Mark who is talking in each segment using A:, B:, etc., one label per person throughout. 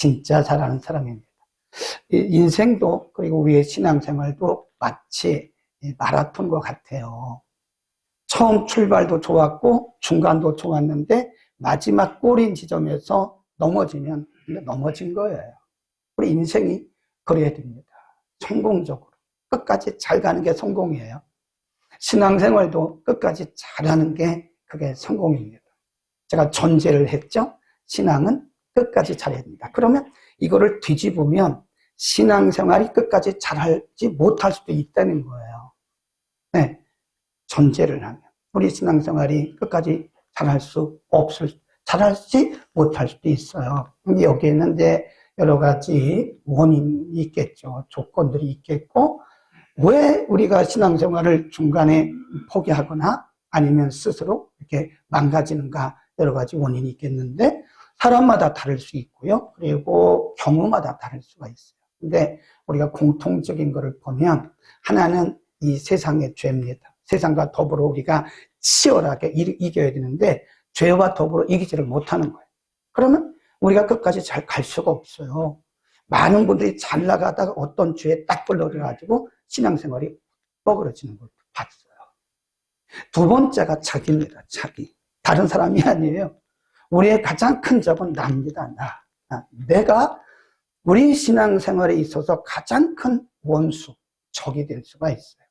A: 진짜 잘하는 사람입니다. 인생도 그리고 우리의 신앙생활도 마치 마라톤과 같아요. 처음 출발도 좋았고 중간도 좋았는데 마지막 골인 지점에서 넘어지면 넘어진 거예요. 우리 인생이 그래야 됩니다. 성공적으로 끝까지 잘 가는 게 성공이에요. 신앙생활도 끝까지 잘하는 게 그게 성공입니다. 제가 전제를 했죠. 신앙은 끝까지 잘해야 됩니다. 그러면 이거를 뒤집으면 신앙생활이 끝까지 잘하지 못할 수도 있다는 거예요. 네, 전제를 하면 우리 신앙생활이 끝까지 잘하지 못할 수도 있어요. 여기에는 이제 여러 가지 원인이 있겠죠. 조건들이 있겠고, 왜 우리가 신앙생활을 중간에 포기하거나 아니면 스스로 이렇게 망가지는가, 여러 가지 원인이 있겠는데, 사람마다 다를 수 있고요. 그리고 경우마다 다를 수가 있어요. 근데 우리가 공통적인 것을 보면, 하나는 이 세상의 죄입니다. 세상과 더불어 우리가 치열하게 이겨야 되는데, 죄와 더불어 이기지를 못하는 거예요. 그러면 우리가 끝까지 잘 갈 수가 없어요. 많은 분들이 잘 나가다가 어떤 죄에 딱 걸려가지고 신앙생활이 뻐그러지는 걸 봤어요. 두 번째가 자기입니다. 자기. 다른 사람이 아니에요. 우리의 가장 큰 적은 나입니다. 내가 우리 신앙생활에 있어서 가장 큰 원수, 적이 될 수가 있어요.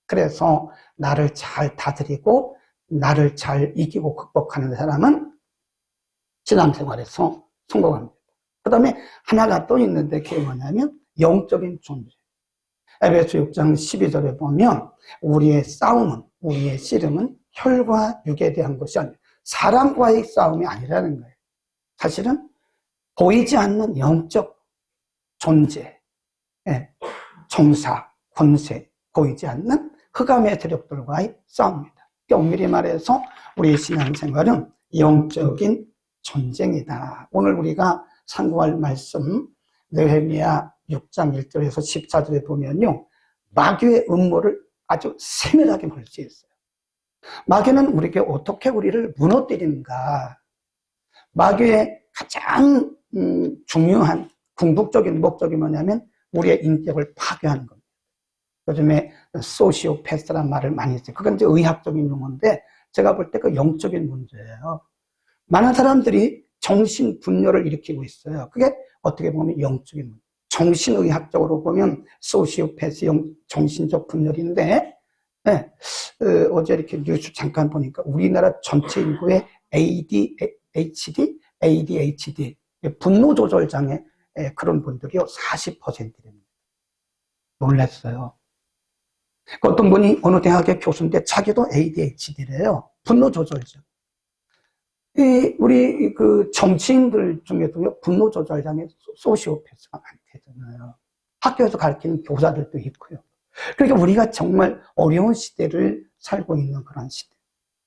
A: 그래서 나를 잘 다스리고 나를 잘 이기고 극복하는 사람은 신앙생활에서 성공합니다. 그 다음에 하나가 또 있는데 그게 뭐냐면 영적인 존재. 에베소 6장 12절에 보면 우리의 싸움은, 우리의 씨름은 혈과 육에 대한 것이 아니에요. 사람과의 싸움이 아니라는 거예요. 사실은 보이지 않는 영적 존재, 정사, 권세, 보이지 않는 흑암의 세력들과의 싸움입니다. 엄밀히 말해서 우리의 신앙생활은 영적인 전쟁이다. 오늘 우리가 상고할 말씀 느헤미야 6장 1절에서 14절에 보면요, 마귀의 음모를 아주 세밀하게 볼 수 있어요. 마귀는 우리에게 어떻게 우리를 무너뜨리는가. 마귀의 가장 중요한 궁극적인 목적이 뭐냐면 우리의 인격을 파괴하는 겁니다. 요즘에 소시오패스라는 말을 많이 써요. 그건 이제 의학적인 용어인데 제가 볼 때 그 영적인 문제예요. 많은 사람들이 정신분열을 일으키고 있어요. 그게 어떻게 보면 영적인 문제. 정신의학적으로 보면 소시오패스 정신적 분열인데, 어제 이렇게 뉴스 잠깐 보니까 우리나라 전체 인구의 ADHD, 분노 조절 장애 그런 분들이요 40%입니다. 놀랐어요. 어떤 분이 어느 대학의 교수인데 자기도 ADHD래요. 분노 조절증. 우리 그 정치인들 중에도요, 분노 조절 장애 소시오패스가 많대잖아요. 학교에서 가르치는 교사들도 있고요. 그러니까 우리가 정말 어려운 시대를 살고 있는 그런 시대.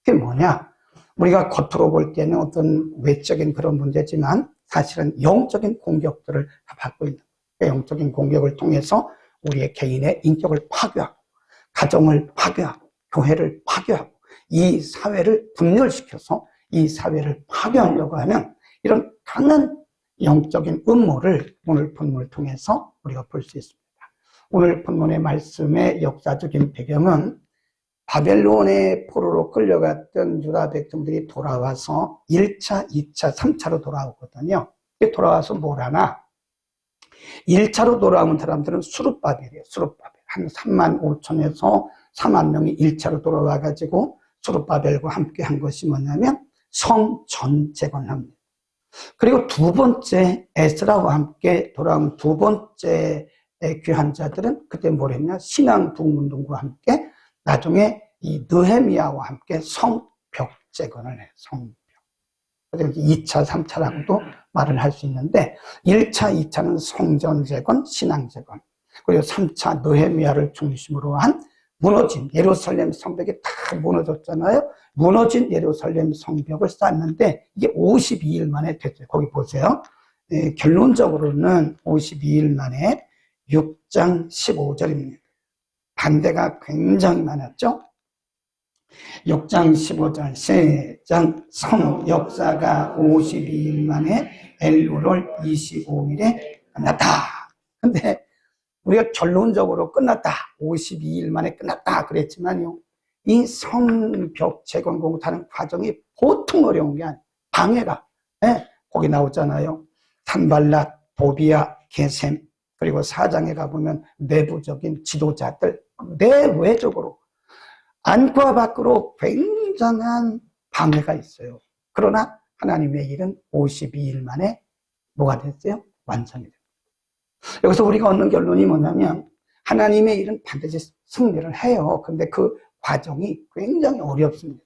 A: 그게 뭐냐? 우리가 겉으로 볼 때는 어떤 외적인 그런 문제지만 사실은 영적인 공격들을 받고 있는 거예요. 영적인 공격을 통해서 우리의 개인의 인격을 파괴하고, 가정을 파괴하고, 교회를 파괴하고, 이 사회를 분열시켜서 이 사회를 파괴하려고 하는 이런 강한 영적인 음모를 오늘 본문을 통해서 우리가 볼 수 있습니다. 오늘 본문의 말씀의 역사적인 배경은 바벨론의 포로로 끌려갔던 유다 백성들이 돌아와서 1차, 2차, 3차로 돌아오거든요. 돌아와서 뭘 하나? 1차로 돌아온 사람들은 수룹바벨이에요. 수룹바벨. 한 3만 5천에서 4만 명이 1차로 돌아와가지고 수룹바벨과 함께 한 것이 뭐냐면 성 전재건합니다. 그리고 두 번째 에스라와 함께 돌아온 두 번째 귀한 자들은 그때 뭘 했냐? 신앙 부흥운동과 함께 나중에 이 느헤미야와 함께 성벽 재건을 해요. 성벽. 그래서 2차, 3차라고도 말을 할 수 있는데 1차, 2차는 성전 재건, 신앙 재건. 그리고 3차 느헤미야를 중심으로 한 무너진 예루살렘 성벽이 다 무너졌잖아요. 무너진 예루살렘 성벽을 쌓는데 이게 52일 만에 됐어요. 거기 보세요. 결론적으로는 52일 만에 6장 15절입니다. 반대가 굉장히 많았죠. 6장 15절 시작. 성 역사가 52일 만에 엘루를 25일에 끝났다. 근데 우리가 결론적으로 끝났다, 52일 만에 끝났다 그랬지만요, 이 성벽 재건공사하는 과정이 보통 어려운 게 아니에요. 방해가, 네, 거기 나오잖아요. 산발랏, 도비아, 게셈, 그리고 4장에 가보면 내부적인 지도자들, 내외적으로 안과 밖으로 굉장한 방해가 있어요. 그러나 하나님의 일은 52일 만에 뭐가 됐어요? 완성이 됩니다. 여기서 우리가 얻는 결론이 뭐냐면 하나님의 일은 반드시 승리를 해요. 근데 그 과정이 굉장히 어렵습니다.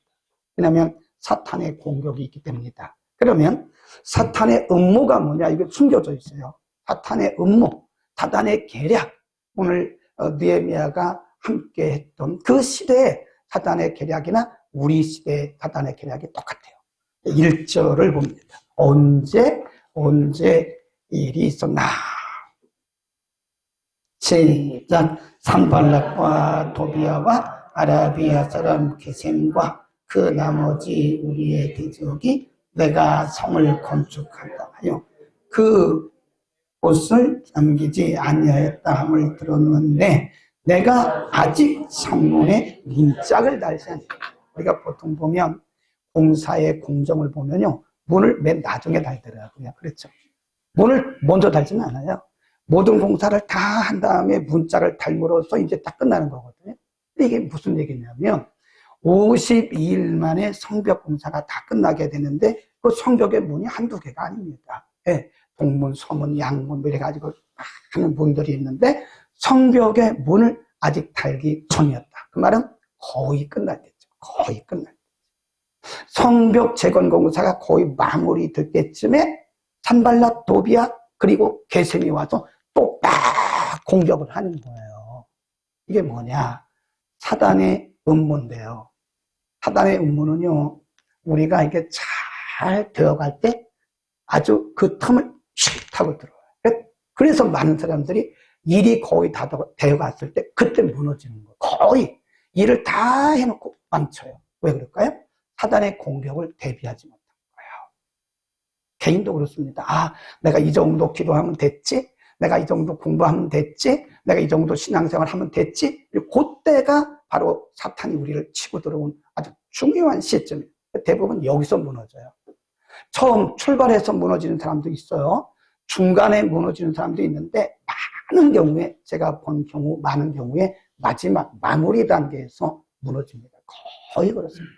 A: 왜냐하면 사탄의 공격이 있기 때문이다. 그러면 사탄의 음모가 뭐냐? 이거 숨겨져 있어요. 사탄의 음모, 사탄의 계략. 오늘 느헤미야가 함께 했던 그 시대의 사탄의 계략이나 우리 시대의 사탄의 계략이 똑같아요. 1절을 봅니다. 언제 일이 있었나? 시작. 산발락과 도비아와 아라비아 사람 게셈과 그 나머지 우리의 대적이 내가 성을 건축한다 하여 그 곳을 남기지 아니하였다 함을 들었는데 내가 아직 성문에 문짝을 달지 않았다. 우리가 보통 보면 공사의 공정을 보면요, 문을 맨 나중에 달더라고요. 그렇죠? 문을 먼저 달지는 않아요. 모든 공사를 다 한 다음에 문자를 달므로써 이제 딱 끝나는 거거든요. 근데 이게 무슨 얘기냐면 52일 만에 성벽 공사가 다 끝나게 되는데 그 성벽의 문이 한두 개가 아닙니다. 네, 동문, 서문, 양문 이래가지고 많은 문들이 있는데 성벽의 문을 아직 달기 전이었다. 그 말은 거의 끝났겠죠. 거의 끝났죠. 성벽 재건 공사가 거의 마무리 될 때쯤에 산발랏, 도비아 그리고 게셈이 와서 또 막 공격을 하는 거예요. 이게 뭐냐? 사단의 음모인데요. 사단의 음모는요, 우리가 이게 잘 되어갈 때 아주 그 틈을 휙 하고 들어와요. 그래서 많은 사람들이 일이 거의 다 되어갔을 때 그때 무너지는 거예요. 거의 일을 다 해놓고 망쳐요. 왜 그럴까요? 사단의 공격을 대비하지 못한 거예요. 개인도 그렇습니다. 아, 내가 이 정도 기도하면 됐지? 내가 이 정도 공부하면 됐지? 내가 이 정도 신앙생활 하면 됐지? 그때가 바로 사탄이 우리를 치고 들어온 아주 중요한 시점이에요. 대부분 여기서 무너져요. 처음 출발해서 무너지는 사람도 있어요. 중간에 무너지는 사람도 있는데 많은 경우에, 제가 본 경우 많은 경우에 마지막 마무리 단계에서 무너집니다. 거의 그렇습니다.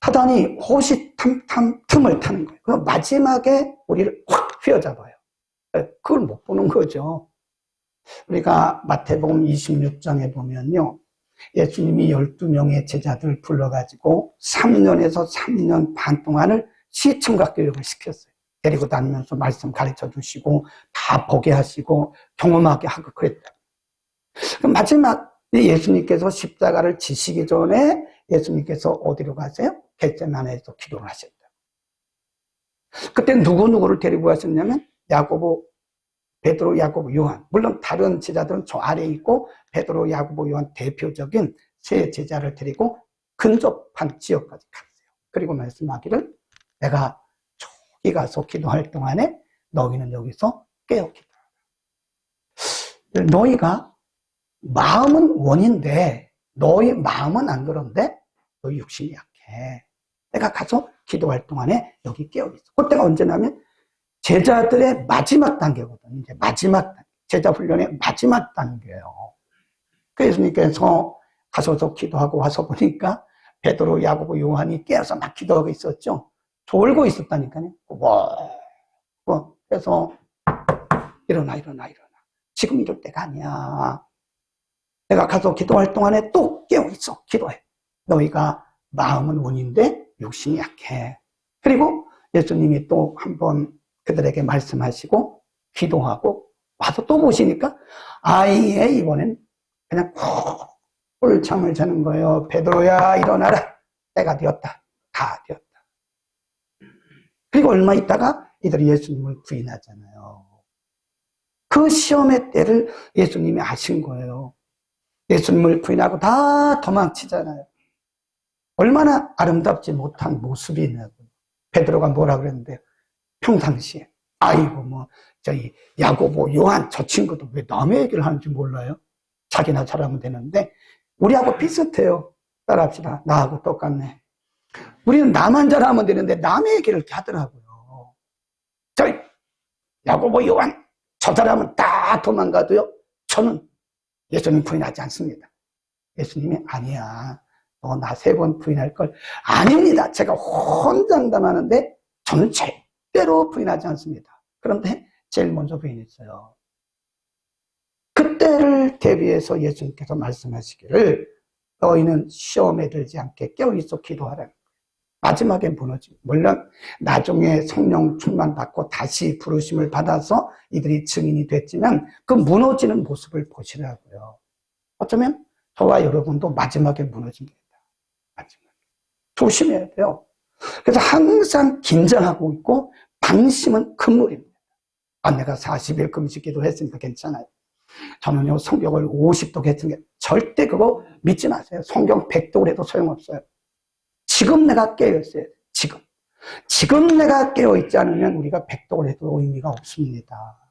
A: 사단이 호시탐탐 틈을 타는 거예요. 그 마지막에 우리를 확 휘어잡아요. 그걸 못 보는 거죠. 우리가 마태복음 26장에 보면요, 예수님이 12명의 제자들을 불러가지고 3년에서 3년 반 동안을 시청각 교육을 시켰어요. 데리고 다니면서 말씀 가르쳐 주시고 다 보게 하시고 경험하게 하고 그랬다. 마지막 예수님께서 십자가를 지시기 전에 예수님께서 어디로 가세요? 겟세마네에서 기도를 하셨다. 그때 누구를 데리고 가셨냐면 야고보, 베드로, 야고보, 요한. 물론 다른 제자들은 저 아래에 있고 베드로, 야고보, 요한 대표적인 세 제자를 데리고 근접한 지역까지 갔어요. 그리고 말씀하기를 내가 저기 가서 기도할 동안에 너희는 여기서 깨어 기도하라. 너희가 마음은 원인데 너희 마음은 안 그런데 너희 육신이 약해. 내가 가서 기도할 동안에 여기 깨어 있어. 그때가 언제냐면 제자들의 마지막 단계거든요. 이제 마지막 단계. 제자 훈련의 마지막 단계예요. 그래서 예수님께서 가셔서 기도하고 와서 보니까 베드로, 야고보, 요한이 깨어서 막 기도하고 있었죠. 졸고 있었다니까요. 그래서 일어나. 지금 이럴 때가 아니야. 내가 가서 기도할 동안에 또 깨어있어. 기도해. 너희가 마음은 원인데 육신이 약해. 그리고 예수님이 또 한 번 그들에게 말씀하시고 기도하고 와서 또 보시니까 아예 이번엔 그냥 꿀잠을 자는 거예요. 베드로야 일어나라. 때가 되었다. 다 되었다. 그리고 얼마 있다가 이들이 예수님을 부인하잖아요. 그 시험의 때를 예수님이 아신 거예요. 예수님을 부인하고 다 도망치잖아요. 얼마나 아름답지 못한 모습이냐고. 베드로가 뭐라 그랬는데요. 평상시에. 아이고, 뭐, 저희, 야고보, 요한, 저 친구도 왜 남의 얘기를 하는지 몰라요? 자기나 잘하면 되는데, 우리하고 비슷해요. 따라합시다. 나하고 똑같네. 우리는 나만 잘하면 되는데, 남의 얘기를 이렇게 하더라고요. 저희, 야고보, 요한, 저 사람은 다 도망가도요, 저는 예수님 부인하지 않습니다. 예수님이 아니야. 너 나 3번 부인할 걸. 아닙니다. 제가 혼장담하는데 저는 절대로 부인하지 않습니다. 그런데 제일 먼저 부인했어요. 그때를 대비해서 예수님께서 말씀하시기를 너희는 시험에 들지 않게 깨어있어 기도하라는 거예요. 마지막에 무너지. 물론 나중에 성령 충만 받고 다시 부르심을 받아서 이들이 증인이 됐지만 그 무너지는 모습을 보시라고요. 어쩌면 저와 여러분도 마지막에 무너집니다. 마지막에. 조심해야 돼요. 그래서 항상 긴장하고 있고 방심은 금물입니다. 아, 내가 40일 금식 기도했으니까 괜찮아요. 저는요, 성경을 50독 했으니까 절대 그거 믿지 마세요. 성경 100독을 해도 소용없어요. 지금 내가 깨어있어요. 지금 내가 깨어있지 않으면 우리가 100독을 해도 의미가 없습니다.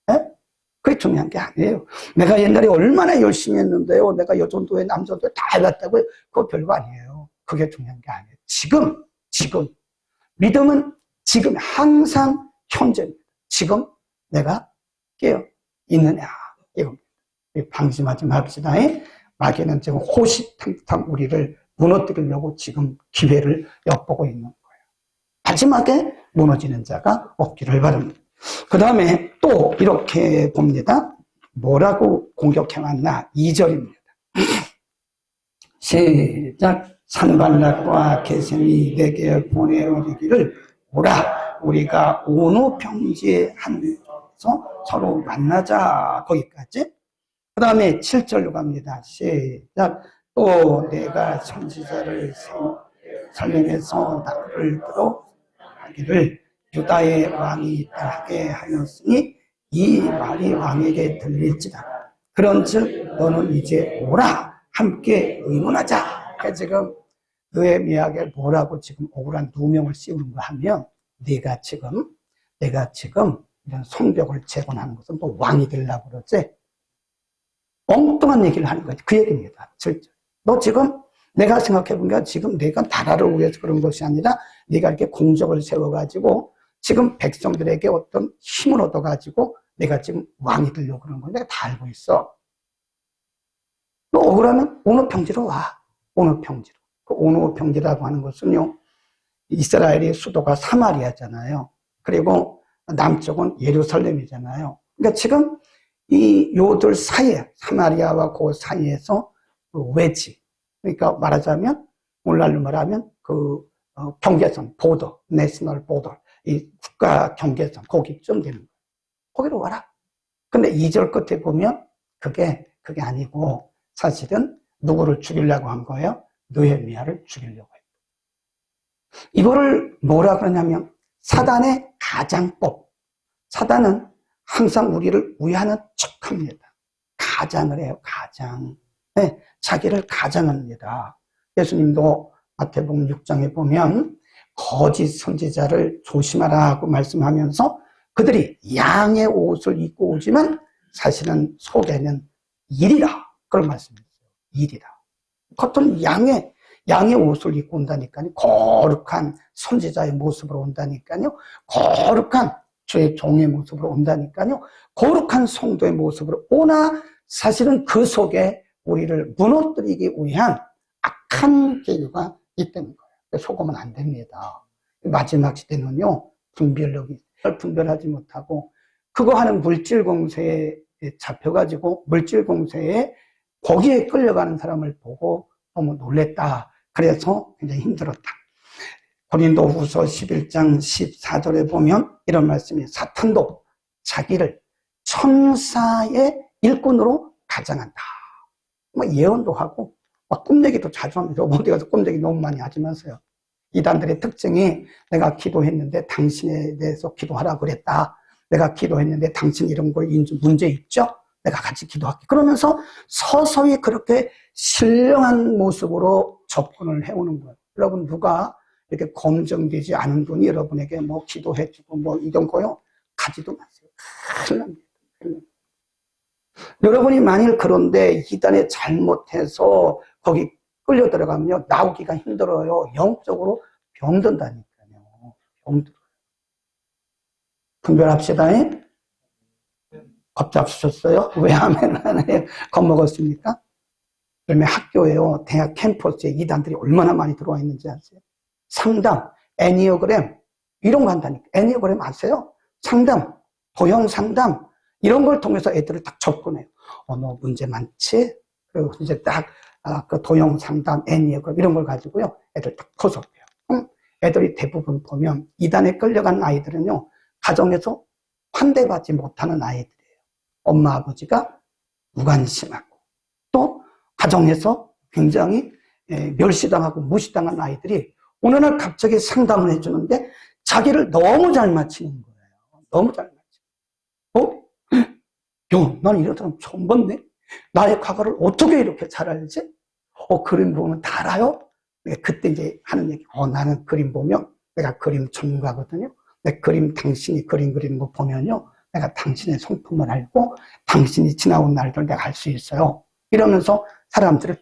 A: 네? 그게 중요한 게 아니에요. 내가 옛날에 얼마나 열심히 했는데요. 내가 여전도에 남전도에 다 해봤다고요. 그거 별거 아니에요. 그게 중요한 게 아니에요. 지금. 믿음은 지금, 항상 현재입니다. 지금 내가 깨어 있느냐. 이겁니다. 방심하지 맙시다. 마귀는 지금 호시탐탐 우리를 무너뜨리려고 지금 기회를 엿보고 있는 거예요. 마지막에 무너지는 자가 없기를 바랍니다. 그 다음에 또 이렇게 봅니다. 뭐라고 공격해왔나? 2절입니다. 시작. 산발락과 게셈이 내게 보내어리기를 오라 우리가 온오평지에서 서로 만나자. 거기까지. 그 다음에 7절로 갑니다. 시작. 또 내가 선지자를 설명해서 나를 들어 하기를 유다의 왕이 있다 하게 하였으니 이 말이 왕에게 들릴지다. 그런즉 너는 이제 오라 함께 의논하자. 그러니까 지금 느헤미야에게 뭐라고 지금 억울한 누명을 씌우는가 하면 내가 지금 이런 성벽을 재건하는 것은 또 왕이 되려고 그러지. 엉뚱한 얘기를 하는 거지. 그 얘기입니다. 너 지금 내가 생각해보니까 지금 내가 나라를 위해서 그런 것이 아니라 네가 이렇게 공적을 세워가지고 지금 백성들에게 어떤 힘을 얻어가지고 내가 지금 왕이 되려고 그러는 걸 내가 다 알고 있어. 너 억울하면 온오평지로 와. 온오평지로. 그 온오평지라고 하는 것은요, 이스라엘의 수도가 사마리아잖아요. 그리고 남쪽은 예루살렘이잖아요. 그러니까 지금 이 요들 사이에, 사마리아와 그 사이에서 그 외지, 그러니까 말하자면 오늘날로 말하면 그 경계선, 보더, 내셔널 보더, 이 국가 경계선, 거기쯤 되는 거예요. 거기로 와라. 근데 2절 끝에 보면 그게 아니고 사실은 누구를 죽이려고 한 거예요? 느헤미야를 죽이려고 했어요. 이거를 뭐라 그러냐면 사단의 가장법. 사단은 항상 우리를 위하는 척합니다. 가장을 해요. 가장. 네, 자기를 가장합니다. 예수님도 마태복음 6장에 보면 거짓 선지자를 조심하라고 말씀하면서 그들이 양의 옷을 입고 오지만 사실은 속에는 일이라. 그런 말씀이었어요. 일이라. 겉은 양의 옷을 입고 온다니까요. 거룩한 선지자의 모습으로 온다니까요. 거룩한 주의 종의 모습으로 온다니까요. 거룩한 성도의 모습으로 오나 사실은 그 속에 우리를 무너뜨리기 위한 악한 계류가 있다는 거예요. 속으면 안 됩니다. 마지막 시대는요, 분별력이 분별하지 못하고 그거 하는 물질 공세에 잡혀가지고 물질 공세에 거기에 끌려가는 사람을 보고 너무 놀랬다. 그래서 굉장히 힘들었다. 고린도후서 11장 14절에 보면 이런 말씀이 사탄도 자기를 천사의 일꾼으로 가장한다. 예언도 하고 꿈내기도 자주 합니다. 어디 가서 꿈내기 너무 많이 하지 마세요. 이단들의 특징이 내가 기도했는데 당신에 대해서 기도하라 그랬다. 내가 기도했는데 당신 이런 거 문제 있죠? 내가 같이 기도할게. 그러면서 서서히 그렇게 신령한 모습으로 접근을 해오는 거예요. 여러분 누가 이렇게 검증되지 않은 분이 여러분에게 뭐 기도해주고 뭐 이런 거요. 가지도 마세요. 큰일 납니다. 큰일 납니다. 여러분이 만일 그런데 이단에 잘못해서 거기 끌려 들어가면요. 나오기가 힘들어요. 영적으로 병든다니까요. 병들어요. 분별합시다. 겁잡수셨어요? 왜 하면 안 해요? 겁먹었습니까? 그러면 학교에요. 대학 캠퍼스에 이단들이 얼마나 많이 들어와 있는지 아세요? 상담, 애니어그램 이런 거 한다니까. 애니어그램 아세요? 상담, 도형 상담 이런 걸 통해서 애들을 딱 접근해요. 너 문제 많지? 그리고 이제 딱 그 도형 상담, 애니어그램 이런 걸 가지고요. 애들 딱 토속해요. 애들이 대부분 보면 이단에 끌려간 아이들은요. 가정에서 환대받지 못하는 아이들이에요. 엄마 아버지가 무관심하고 또 가정에서 굉장히 멸시당하고 무시당한 아이들이 어느 날 갑자기 상담을 해주는데 자기를 너무 잘 맞히는 거예요. 너무 잘 맞히고 야, 난 이런 사람 처음 봤네. 나의 과거를 어떻게 이렇게 잘 알지? 그림 보면 다 알아요? 그때 이제 하는 얘기. 나는 그림 보면 내가 그림 전문가거든요. 내 그림 당신이 그림 그리는 거 보면요. 내가 당신의 성품을 알고 당신이 지나온 날들 내가 알 수 있어요. 이러면서 사람들을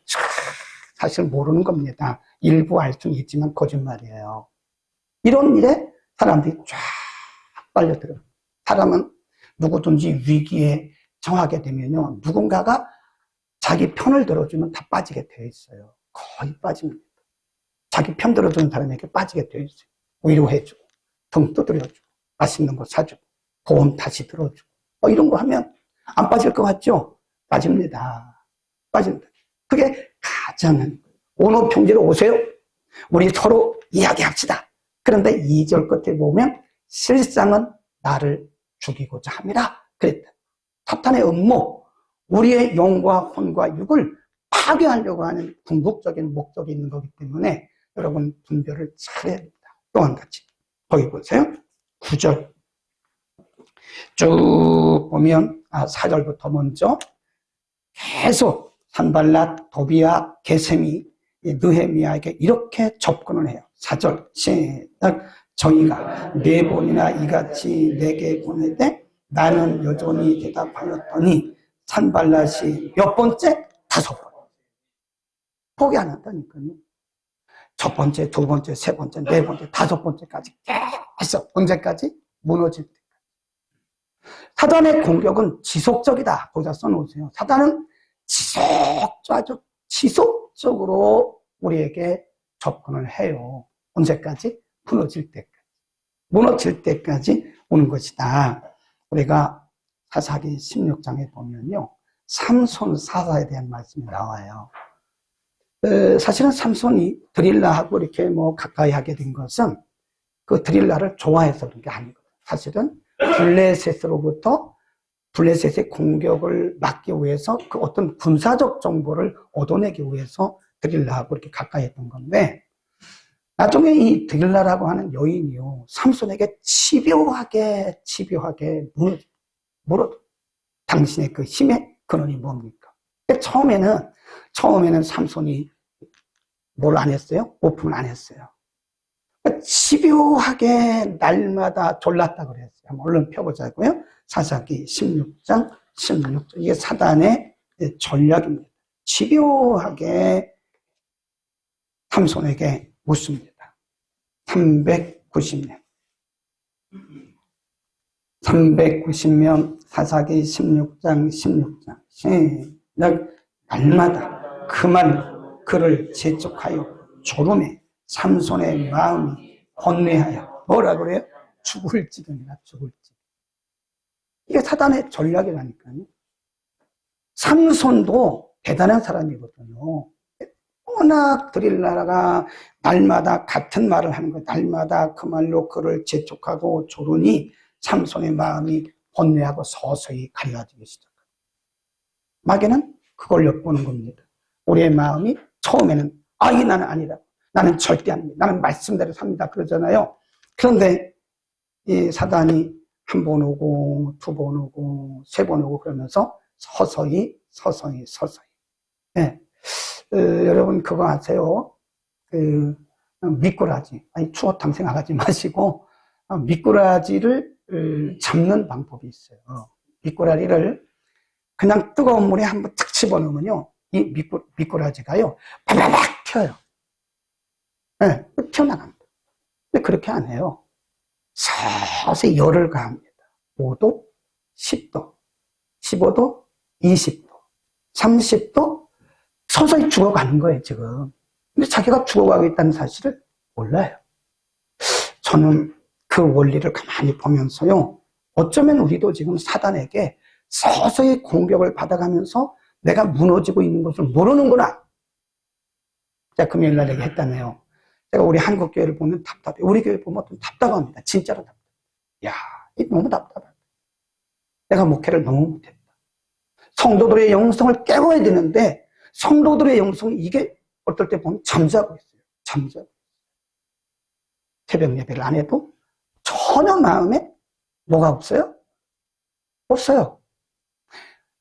A: 사실 모르는 겁니다. 일부 알 수는 있지만 거짓말이에요. 이런 일에 사람들이 쫙 빨려들어요. 사람은 누구든지 위기에 처하게 되면요. 누군가가 자기 편을 들어주면 다 빠지게 되어 있어요. 거의 빠집니다. 자기 편 들어주는 사람에게 빠지게 되어 있어요. 위로해주고, 등 두드려주고, 맛있는 거 사주고, 보험 다시 들어주고, 이런 거 하면 안 빠질 것 같죠? 빠집니다. 빠집니다. 그게 가장 온오평지로 오세요. 우리 서로 이야기합시다. 그런데 2절 끝에 보면 실상은 나를 죽이고자 함이라 그랬다. 사탄의 음모, 우리의 영과 혼과 육을 파괴하려고 하는 궁극적인 목적이 있는 거기 때문에 여러분 분별을 잘해야 됩니다. 또 한 가지 거기 보세요. 9절 쭉 보면 4절부터 먼저 계속 산발랏, 도비아, 게셈이 느헤미야에게 이렇게 접근을 해요. 4절 시작. 저희가 4번이나 이같이 내게 보내되 나는 여전히 대답하였더니 산발랏이 몇 번째? 5번. 포기 안 한다니까요. 첫 번째, 두 번째, 세 번째, 네 번째, 5번째까지 계속 언제까지? 무너질 때까지. 사단의 공격은 지속적이다. 거기다 써놓으세요. 사단은 아주 지속적으로 우리에게 접근을 해요. 언제까지? 무너질 때까지. 무너질 때까지 오는 것이다. 우리가 사사기 16장에 보면요. 삼손 사사에 대한 말씀이 나와요. 사실은 삼손이 드릴라하고 이렇게 가까이 하게 된 것은 그 드릴라를 좋아해서 그런 게 아니거든요. 사실은 블레셋의 공격을 막기 위해서 그 어떤 군사적 정보를 얻어내기 위해서 드릴라하고 이렇게 가까이 했던 건데 나중에 이 드릴라라고 하는 여인이요. 삼손에게 집요하게 물어. 당신의 그 힘의 근원이 뭡니까? 처음에는 삼손이 뭘 안 했어요? 오픈을 안 했어요. 집요하게 날마다 졸랐다 그랬어요. 한번 얼른 펴보자고요. 사사기 16장 16절. 이게 사단의 전략입니다. 집요하게 삼손에게 묻습니다. 390년. 390년 사사기 16장 16장. 시작. 날마다 그 말로 그를 재촉하여 조름해 삼손의 마음이 번뇌하여 뭐라 그래요? 죽을 지경이라 죽을 지경. 이게 사단의 전략이라니까요. 삼손도 대단한 사람이거든요. 워낙 드릴라가 날마다 같은 말을 하는 거예요. 날마다 그 말로 그를 재촉하고 조르니 삼손의 마음이 번뇌하고 서서히 가려지기 시작합니다. 마귀는 그걸 엿보는 겁니다. 우리의 마음이 처음에는 나는 아니다. 나는 절대 아닙니다. 나는 말씀대로 삽니다. 그러잖아요. 그런데 이 사단이 한 번 오고 두 번 오고 세 번 오고 그러면서 서서히. 네. 여러분 그거 아세요? 미꾸라지, 아니 추어탕 생각하지 마시고 미꾸라지를 잡는 방법이 있어요. 미꾸라지를 그냥 뜨거운 물에 한번 탁 집어넣으면요, 이 미꾸라지가요 바바박 튀어요. 네, 튀어나갑니다. 근데 그렇게 안 해요. 서서히 열을 가합니다. 5도, 10도, 15도, 20도, 30도, 서서히 죽어가는 거예요, 지금. 근데 자기가 죽어가고 있다는 사실을 몰라요. 저는 그 원리를 가만히 보면서요, 어쩌면 우리도 지금 사단에게 서서히 공격을 받아가면서 내가 무너지고 있는 것을 모르는구나. 제가 금요일 날 얘기했다네요. 제가 우리 한국교회를 보면 답답해. 우리 교회 보면 좀 답답합니다. 진짜로 답답해. 야, 너무 답답해. 내가 목회를 너무 못했다. 성도들의 영성을 깨워야 되는데 성도들의 영성이 이게 어떨 때 보면 잠자고 있어요. 잠자고. 새벽 예배를 안 해도 전혀 마음에 뭐가 없어요? 없어요.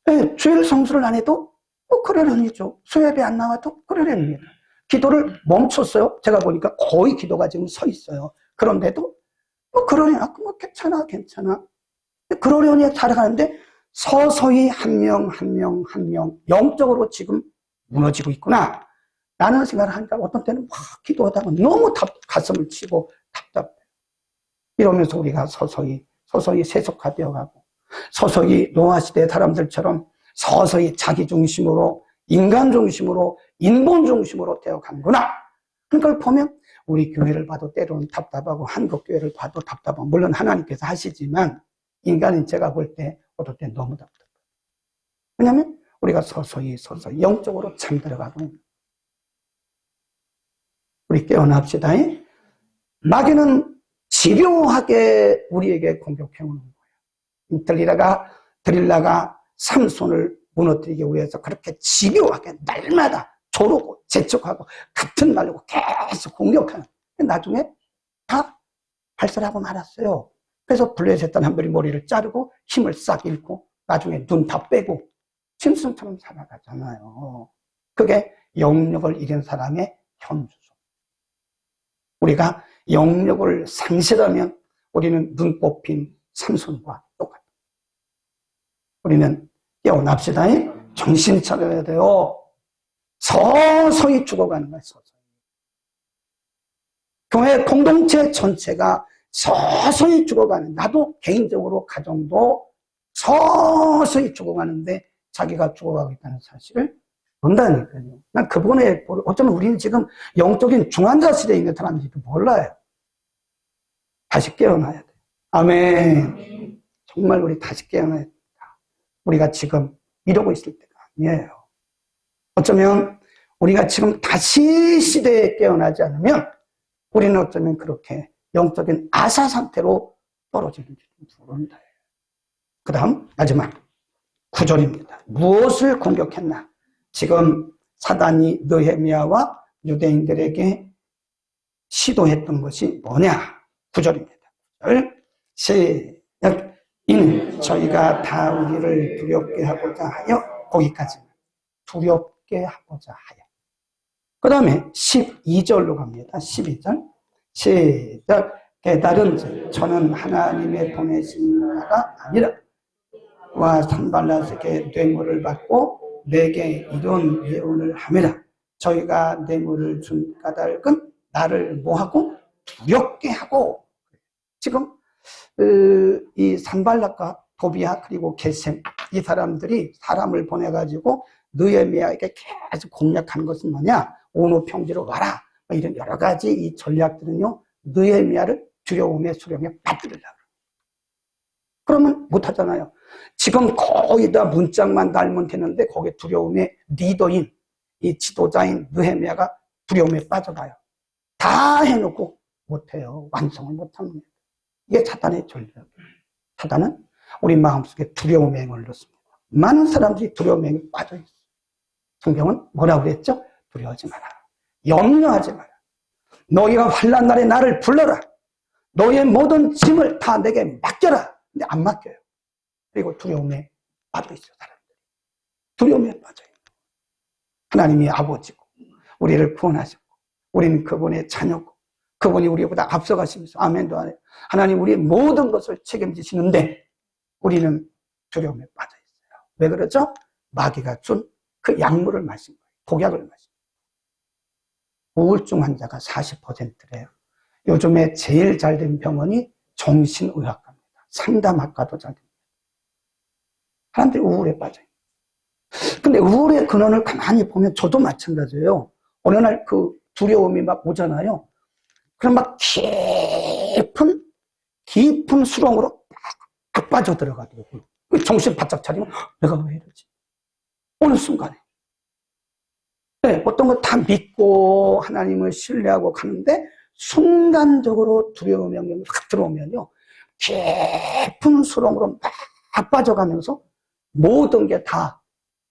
A: 네, 주일 성수를 안 해도 그러려니죠. 수요예배 안 나와도 그러려니입니다. 기도를 멈췄어요. 제가 보니까 거의 기도가 지금 서 있어요. 그런데도 그러려니, 괜찮아. 그러려니 살아가는데 서서히 한 명 영적으로 지금 무너지고 있구나 라는 생각을 하니까 어떤 때는 막 기도하다가 너무 가슴을 치고 답답해. 이러면서 우리가 서서히 세속화되어 가고 서서히 노아시대 사람들처럼 서서히 자기 중심으로, 인간 중심으로, 인본 중심으로 되어 가는구나. 그걸 보면 우리 교회를 봐도 때로는 답답하고 한국 교회를 봐도 답답하고, 물론 하나님께서 하시지만 인간인 제가 볼 때 어떨 때 너무 답답해요. 왜냐하면 우리가 서서히 영적으로 잠들어가고 있는. 우리 깨어납시다. 마귀는 집요하게 우리에게 공격해오는 거예요. 드릴라가 삼손을 무너뜨리기 위해서 그렇게 집요하게 날마다 조르고 재촉하고 같은 말로 계속 공격하는. 나중에 다 발설하고 말았어요. 그래서 블레셋단 한 벌이 머리를 자르고 힘을 싹 잃고 나중에 눈 다 빼고 짐승처럼 살아가잖아요. 그게 영역을 잃은 사람의 현주소. 우리가 영역을 상실하면 우리는 눈 뽑힌 삼손과 똑같아요. 우리는 깨어납시다. 정신 차려야 돼요. 서서히 죽어가는 거예요. 서서히. 교회 공동체 전체가 서서히 죽어가는, 나도 개인적으로 가정도 서서히 죽어가는데 자기가 죽어가고 있다는 사실을 본다니까요. 난 그 부분에 어쩌면 우리는 지금 영적인 중환자 시대에 있는 사람인지도 몰라요. 다시 깨어나야 돼요. 아멘. 정말 우리 다시 깨어나야 됩니다. 우리가 지금 이러고 있을 때가 아니에요. 어쩌면 우리가 지금 다시 시대에 깨어나지 않으면 우리는 어쩌면 그렇게 영적인 아사 상태로 떨어지는지 모른다. 그 다음 마지막 9절입니다. 무엇을 공격했나? 지금 사단이 느헤미야와 유대인들에게 시도했던 것이 뭐냐? 9절입니다. 시작. 이는 저희가 다윗을 두렵게 하고자 하여, 거기까지만. 두렵게 하고자 하여. 그 다음에 12절로 갑니다. 12절. 시작. 깨달은 저는 하나님의 보내신 자가 아니라 와 산발랏에게 뇌물을 받고 내게 이런 예언을 하매라. 저희가 뇌물을 준 까닭은 나를 뭐하고? 두렵게 하고. 지금 이 산발랏과 도비아 그리고 게셈, 이 사람들이 사람을 보내가지고 느헤미야에게 계속 공략하는 것은 뭐냐? 온후 평지로 와라. 이런 여러 가지 이 전략들은요, 느헤미야를 두려움의 수령에 빠뜨리려고. 그러면 못하잖아요. 지금 거의 다 문짝만 달면 되는데 거기에 두려움의 리더인, 이 지도자인 느헤미야가 두려움에 빠져가요. 다 해놓고 못해요. 완성을 못합니다. 이게 사단의 전략이에요. 사단은 우리 마음속에 두려움의 행을 넣습니다. 많은 사람들이 두려움의 행에 빠져있어요. 성경은 뭐라고 그랬죠? 두려워하지 마라. 염려하지 마라. 너희가 환난 날에 나를 불러라. 너의 모든 짐을 다 내게 맡겨라. 근데 안 맡겨요. 그리고 두려움에 빠져있어요. 사람들이. 두려움에 빠져요. 하나님이 아버지고 우리를 구원하셨고 우리는 그분의 자녀고 그분이 우리보다 앞서가시면서 아멘도 안 해요. 하나님 우리의 모든 것을 책임지시는데 우리는 두려움에 빠져 있어요. 왜 그러죠? 마귀가 준 그 약물을 마신 거예요. 독약을 마신 거예요. 우울증 환자가 40%래요. 요즘에 제일 잘 된 병원이 정신의학과입니다. 상담학과도 잘 됩니다. 사람들이 우울에 빠져요. 근데 우울의 근원을 가만히 보면 저도 마찬가지예요. 어느 날 그 두려움이 막 오잖아요. 그럼 막 깊은 수렁으로 딱 빠져 들어가더라고요. 정신 바짝 차리면 내가 왜 이러지? 어느 순간에. 네, 어떤 거 다 믿고 하나님을 신뢰하고 가는데 순간적으로 두려움이 확 들어오면요. 깊은 수렁으로 막 빠져가면서 모든 게 다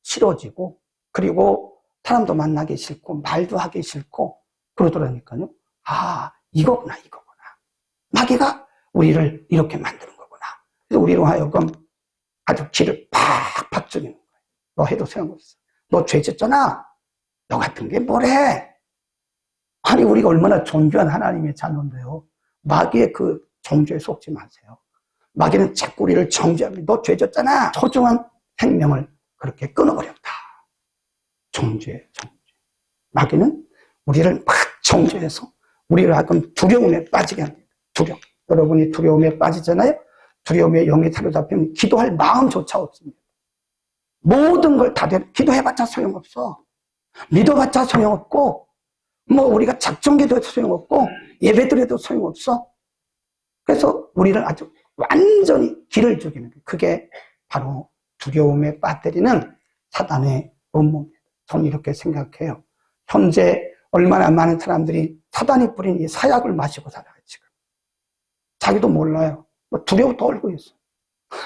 A: 싫어지고 그리고 사람도 만나기 싫고 말도 하기 싫고 그러더라니까요. 아, 이거구나. 마귀가 우리를 이렇게 만드는 거구나. 그래서 우리로 하여금 아주 기를 팍팍 죽이는 거예요. 너 해도 소용없어. 너 죄 짓잖아. 너 같은 게 뭐래? 아니 우리가 얼마나 존귀한 하나님의 자녀인데요. 마귀의 그 정죄에 속지 마세요. 마귀는 자꾸 우리를 정죄합니다. 너 죄 짓잖아. 소중한 생명을 그렇게 끊어버렸다. 정죄. 마귀는 우리를 막 정죄해서 우리를 하여금 두려움에 빠지게 합니다. 두려움. 여러분이 두려움에 빠지잖아요. 두려움에 영이 사로잡히면 기도할 마음조차 없습니다. 모든 걸 다 기도해봤자 소용없어. 믿어봤자 소용없고 뭐 우리가 작정기도해도 소용없고 예배드려도 소용없어. 그래서 우리를 아주 완전히 길을 죽이는 거예요. 그게 바로 두려움에 빠뜨리는 사단의 음모입니다. 저는 이렇게 생각해요. 현재 얼마나 많은 사람들이 사단이 뿌린 이 사약을 마시고 살아요. 지금 자기도 몰라요. 뭐 두려워 떨고 있어.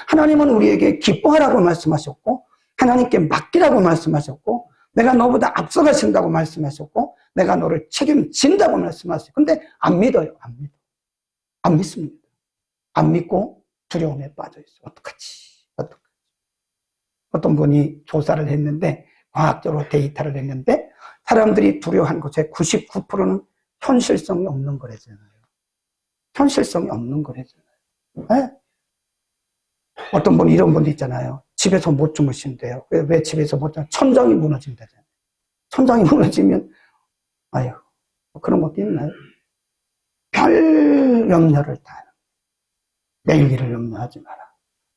A: 하나님은 우리에게 기뻐하라고 말씀하셨고 하나님께 맡기라고 말씀하셨고 내가 너보다 앞서가신다고 말씀하셨고 내가 너를 책임진다고 말씀하셨어요. 근데 안 믿어요. 안 믿습니다. 안 믿고 두려움에 빠져 있어요. 어떡하지? 어떤 분이 조사를 했는데 과학적으로 데이터를 냈는데 사람들이 두려워하는 것의 99%는 현실성이 없는 거래잖아요. 현실성이 없는 거래잖아요. 네? 어떤 분 이런 분도 있잖아요. 집에서 못 주무신대요. 왜 집에서 못 주무신대요? 천장이 무너진다잖아요. 천장이 무너지면 아유 그런 것도 있나요? 별 염려를 다 내일 일을 염려하지 마라.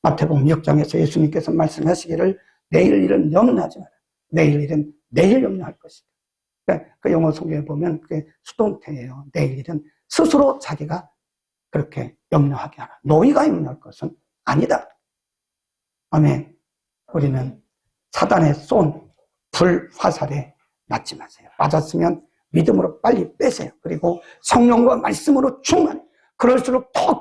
A: 마태복음 6장에서 예수님께서 말씀하시기를 내일 일은 염려하지 마라. 내일 일은 내일 염려할 것이다. 그 영어 성경에 보면 그게 수동태예요. 내일 일은 스스로 자기가 그렇게 염려하게 하라. 너희가 염려할 것은 아니다. 아멘. 우리는 사단의 쏜 불 화살에 맞지 마세요. 맞았으면 믿음으로 빨리 빼세요. 그리고 성령과 말씀으로 충만해. 그럴수록 더